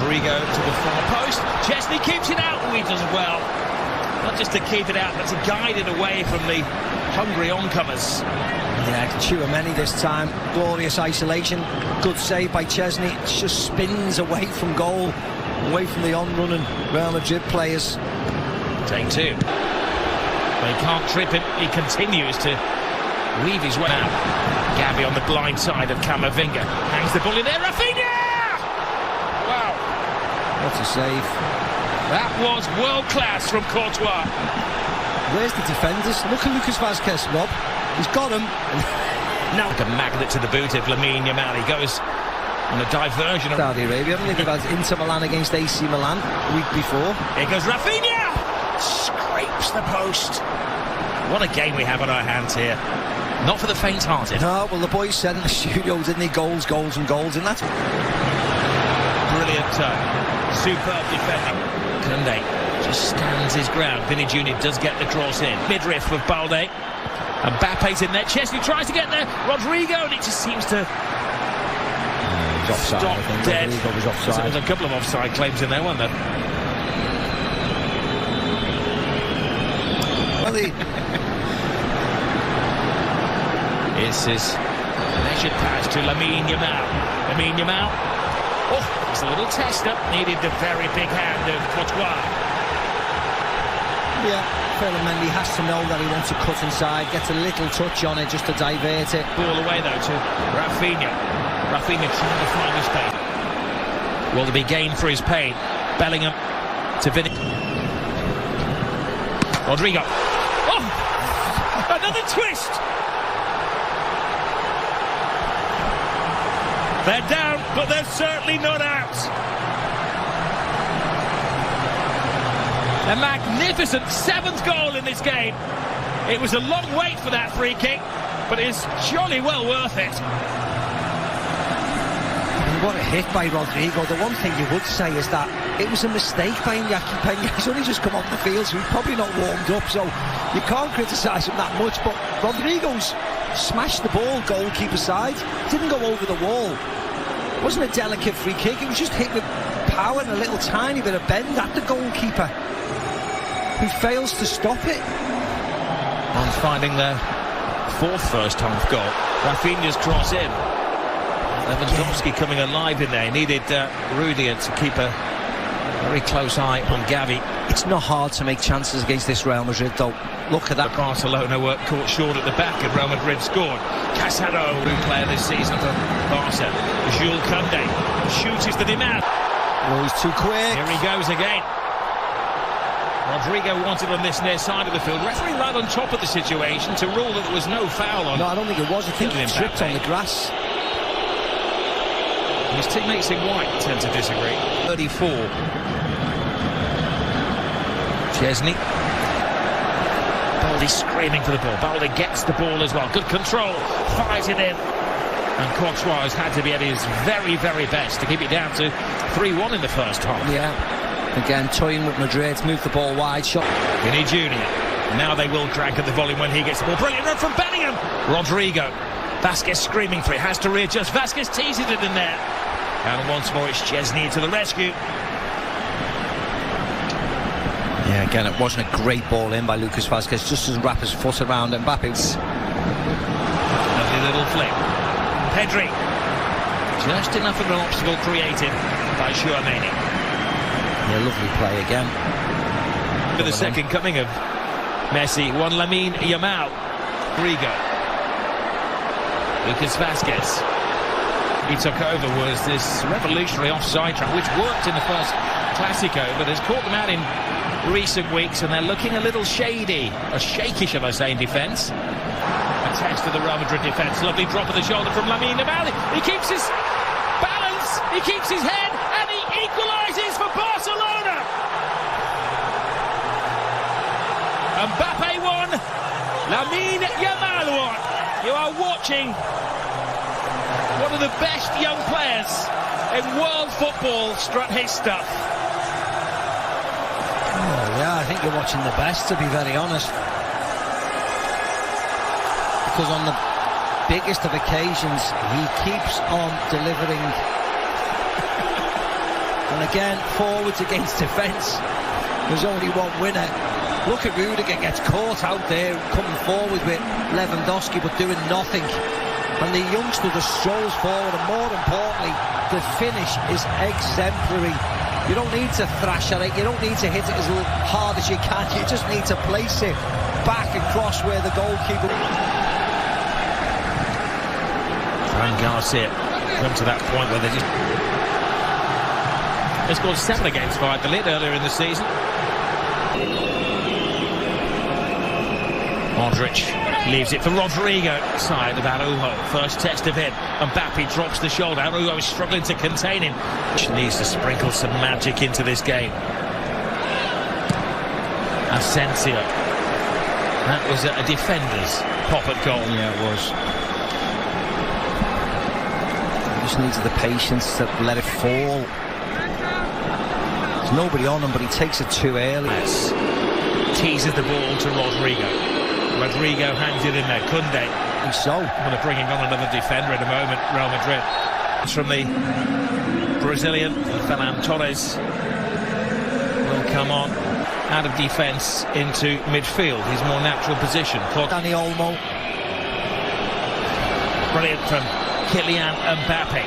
Rodrigo to the far post. Chesney keeps it out. He does well. Not just to keep it out, but to guide it away from the hungry oncomers. Yeah, Tchouaméni this time. Glorious isolation. Good save by Chesney. It just spins away from goal, away from the on-running Real Madrid players. Take two. They can't trip him. He continues to weave his way out. Gavi on the blind side of Camavinga. Hangs the ball in there. Rafinha! Wow. What a save. That was world class from Courtois. Where's the defenders? Look at Lucas Vazquez, Rob. He's got him. Now like a magnet to the boot of Lamine Yamal. He goes on a diversion. Saudi Arabia, haven't they? They've had Inter Milan against AC Milan a week before. Here goes Rafinha! Scrapes the post. What a game we have on our hands here. Not for the faint-hearted. No, well, the boys said in the studio, didn't they? Goals, goals and goals, and that's... Brilliant turn. Superb defending. Koundé just stands his ground. Vinny Jr. does get the cross in. Midriff with Balde. Mbappe's in there. Chesney tries to get there. Rodrigo, and it just seems to he's offside, stop dead. Rodrigo was offside. There's a couple of offside claims in there, weren't there? Well, This is measured pass to Lamine Yamal. Lamine Yamal. Oh, it's a little tester. Needed the very big hand of Courtois. Yeah, Mendy has to know that he wants to cut inside, gets a little touch on it just to divert it. Ball away though to Rafinha. Rafinha trying to find his pain. Will there be gain for his pain? Bellingham to Vinny. Rodrigo. Oh! Another twist! They're down, but they're certainly not out. A magnificent 7th goal in this game. It was a long wait for that free kick, but it's jolly well worth it. What a hit by Rodrigo. The one thing you would say is that it was a mistake by Iñaki Peña. He's only just come off the field, so he's probably not warmed up, so you can't criticise him that much, but Rodrigo's smashed the ball goalkeeper side. Didn't go over the wall. It wasn't a delicate free kick, it was just hit with power and a little tiny bit of bend at the goalkeeper, who fails to stop it. And finding their 4th first-half goal. Rafinha's cross in. Lewandowski coming alive in there. He needed Rudiger to keep a very close eye on Gavi. It's not hard to make chances against this Real Madrid, though. Look at that. Barcelona were caught short at the back, and Real Madrid scored. Casado, new player this season for Barca. Jules Koundé shoots the demand. Oh, he's too quick. Here he goes again. Rodrigo wanted on this near side of the field. Referee right on top of the situation to rule that there was no foul on. No, I don't think it was. I think he tripped on the grass. His teammates in white tend to disagree. 34. Chesney. Balde screaming for the ball. Balde gets the ball as well. Good control. Fires it in. And Courtois has had to be at his very, very best to keep it down to 3-1 in the first half. Yeah. Again, toying with Madrid. Move the ball wide. Shot. Vinny Jr. Now they will drag at the volume when he gets the ball. Brilliant run from Bellingham. Rodrigo. Vazquez screaming for it. Has to readjust. Vazquez teases it in there. And once more it's Chesney to the rescue. Yeah, again, it wasn't a great ball in by Lucas Vazquez. Just doesn't wrap his foot around Mbappe. Lovely little flip. Pedri. Just enough of an obstacle created by Tchouaméni. Yeah, lovely play again. For the second coming of Messi, one Lamine Yamal. Rodrigo. Lucas Vazquez. He took over was this revolutionary offside trap, which worked in the first Clasico, but has caught them out in recent weeks, and they're looking a little shady, or shaky, shall I say, in defence. A test of the Real Madrid defence. Lovely drop of the shoulder from Lamine Yamal. He keeps his balance, he keeps his head, and he equalises for Barcelona. Mbappe won, Lamine Yamal won. You are watching one of the best young players in world football strut his stuff. Oh, yeah, I think you're watching the best, to be very honest. Because on the biggest of occasions, he keeps on delivering. And again, forwards against defence. There's only one winner. Look at Rudiger, gets caught out there, coming forward with Lewandowski, but doing nothing. And the youngster just strolls forward, and more importantly, the finish is exemplary. You don't need to thrash at it, you don't need to hit it as hard as you can, you just need to place it back across where the goalkeeper... Fran Garcia come to that point where they just... They scored 7 against Valladolid earlier in the season. Modric leaves it for Rodrigo, side of Araujo. First test of him. Mbappe drops the shoulder. Araujo is struggling to contain him. She needs to sprinkle some magic into this game. Asensio. That was a defender's pop at goal. Yeah, it was. He just needed the patience to let it fall. There's nobody on him, but he takes it too early. Yes. Teases the ball to Rodrigo. Rodrigo hangs it in there. Koundé. And so, well, they're bringing on another defender in a moment. Real Madrid. It's from the Brazilian. Ferran Torres will come on out of defence into midfield. His more natural position. Dani Olmo. Brilliant from Kylian Mbappe.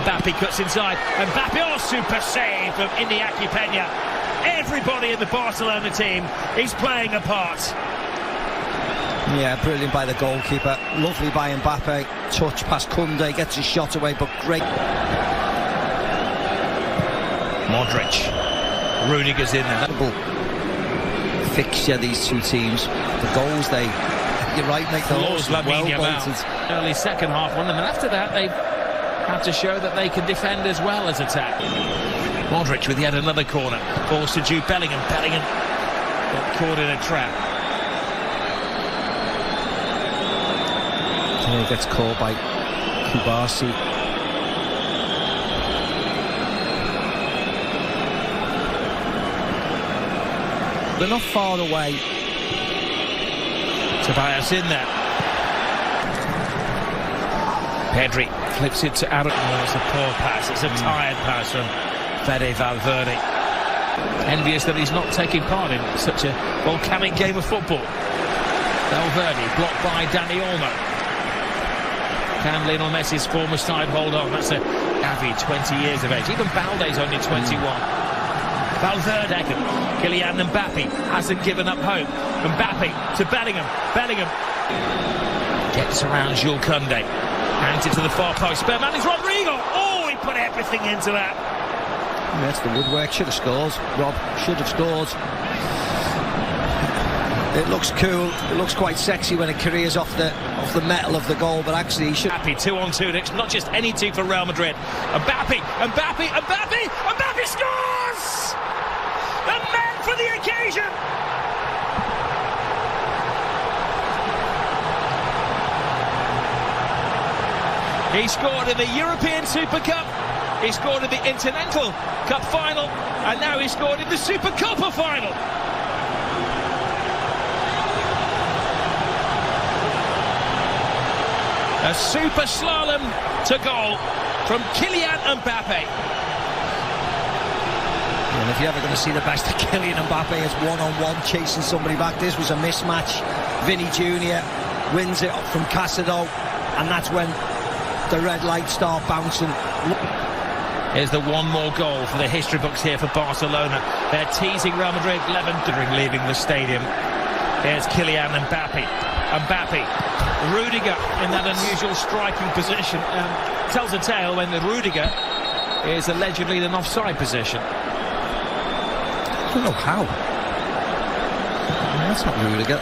Mbappe cuts inside. Mbappe, oh, super save from Iñaki Peña. Everybody in the Barcelona team is playing a part. Yeah, brilliant by the goalkeeper. Lovely by Mbappe. Touch past Koundé, gets his shot away, but great. Modric. Rudiger's in there. Fixture, these two teams. The goals, you're right, make the Laws well bolted. Early second half one, and then after that they've had to show that they can defend as well as attack. Modric with yet another corner. Balls to Jude Bellingham. Bellingham got caught in a trap. He gets caught by Kubasi. They're not far away. Tobias in there. Pedri flips it to Aaron. Oh, it's a poor pass. It's a tired pass from Fede Valverde. Envious that he's not taking part in such a volcanic game of football. Valverde blocked by Dani Olmo. Can Lionel Messi's former side hold on? That's a Gavi, 20 years of age. Even Balde's only 21. Valverde, Kylian Mbappe hasn't given up hope. Mbappe to Bellingham. Bellingham gets around Jules Koundé. Hands it to the far post. Spare man is Rodrigo. Oh, he put everything into that. Yeah, that's the woodwork. Should have scored. Rob should have scored. It looks cool. It looks quite sexy when it careers off the metal of the goal, but actually he should. Happy 2-on-2. It's not just any two for Real Madrid. Mbappe scores! The man for the occasion. He scored in the European Super Cup. He scored in the Intercontinental Cup final, and now he scored in the Super Copa final. A super slalom to goal from Kylian Mbappe. And if you're ever going to see the best of Kylian Mbappe is one-on-one chasing somebody back. This was a mismatch. Vinny Jr. wins it up from Casado, and that's when the red lights start bouncing. Here's the one more goal for the history books here for Barcelona. They're teasing Real Madrid. Lewandowski leaving the stadium. Here's Kylian Mbappe. Rudiger in that unusual striking position. Tells a tale when the Rudiger is allegedly in an offside position. I don't know how. That's not Rudiger.